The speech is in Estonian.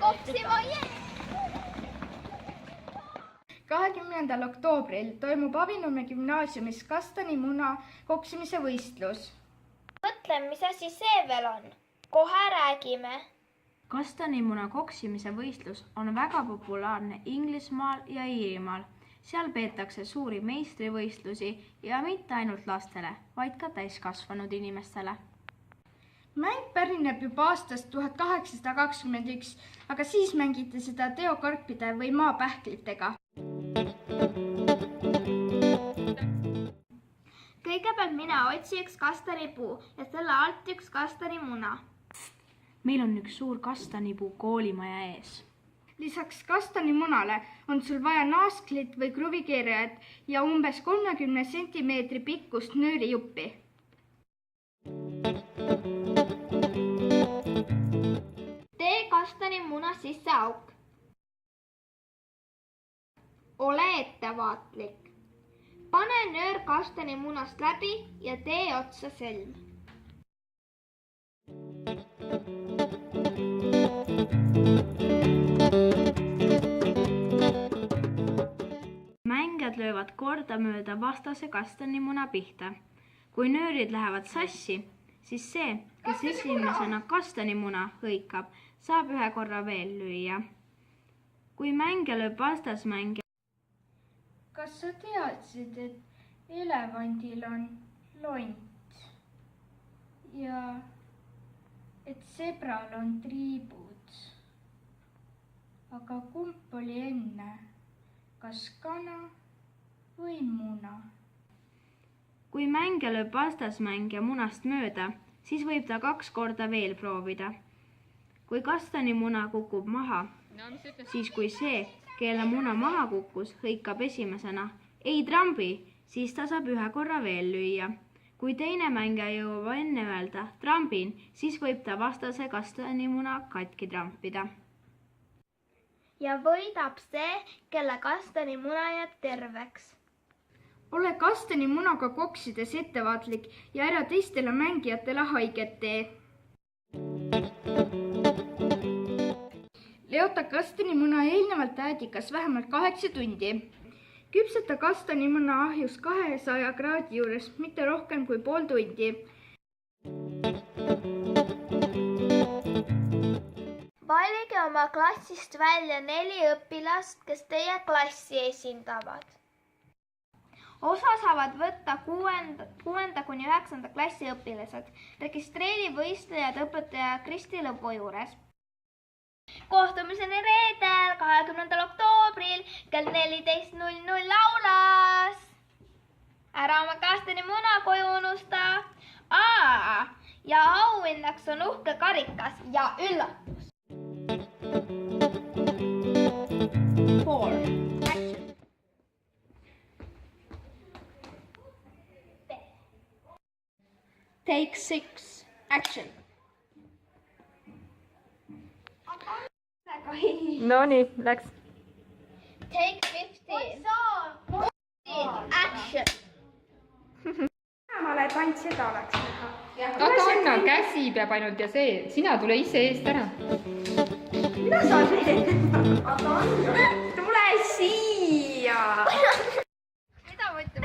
koksima, 20. oktoobril toimub Avinurme gümnaasiumis kastanimuna koksimise võistlus. Mõtlen, mis asi see veel on? Kohe räägime. Kastanimuna koksimise võistlus on väga populaarne Inglismaal ja Iirimaal. Seal peetakse suuri meistrivõistlusi ja mitte ainult lastele, vaid ka täiskasvanud inimestele. Mäng pärineb juba aastast 1821, aga siis mängiti seda teokarpide või maapähklitega. Kõigepealt mina otsi üks kastanipuu ja selle alt üks kastanimuna. Meil on üks suur kastanipuu koolimaja ees. Lisaks kastanimunale on sul vaja naasklit või kruvikeerajat ja umbes 30 sentimeetri pikkust nöörijuppi. Tee kastanimuna sisse auk. Ole ettevaatlik. Pane nöör kastanimunast läbi ja tee otsa sõlm. Mängijad löövad kordamööda vastase kastanimuna pihta. Kui nöörid lähevad sassi, siis see, kes esimesena kastanimuna hõikab, saab ühe korra veel lüüa. Kui mängija lööb vastasmängija. Kas sa teadsid, et elevandil on lont ja et sebral on triibud? Aga kumb oli enne? Kas kana või muna? Kui mängija lööb vastasmängija munast mööda, siis võib ta 2 korda veel proovida. Kui kastanimuna kukub maha, siis kui see, kelle muna maha kukkus, hõikab esimesena, ei trambi, siis ta saab 1 korra veel lüüa. Kui teine mängija jõuab enne öelda trambin, siis võib ta vastase kastanimuna katki trampida. Ja võidab see, kelle kastanimuna jääb terveks. Ole kastanimunaga koksides ettevaatlik ja ära teistele mängijatele haiget tee. Leota kastanimuna eelnevalt äädikas vähemalt 8 tundi. Küpseta kastanimuna ahjus 200 kraadi juures, mitte rohkem kui pool tundi. Valige oma klassist välja 4 õpilast, kes teie klassi esindavad. Osa saavad võtta 6. kuni 9. klassi õpilased. Registreeri võistlejad õpetaja Kristi Lõpu juures. Kohtumiseni reedel 20. oktoobril kell 14.00 aulas. Ära oma kastanimuna koju unusta. Ja auhinnaks on uhke karikas ja üllatus. 4. Action. Take 6. Action. No nii, läks. Take 15. Action. Ma oled ainult seda oleks näha. Aga Anna, käsi peab ainult ja see, sina tule ise eest ära. Mida sa teed? Tule siia! Mida võtta?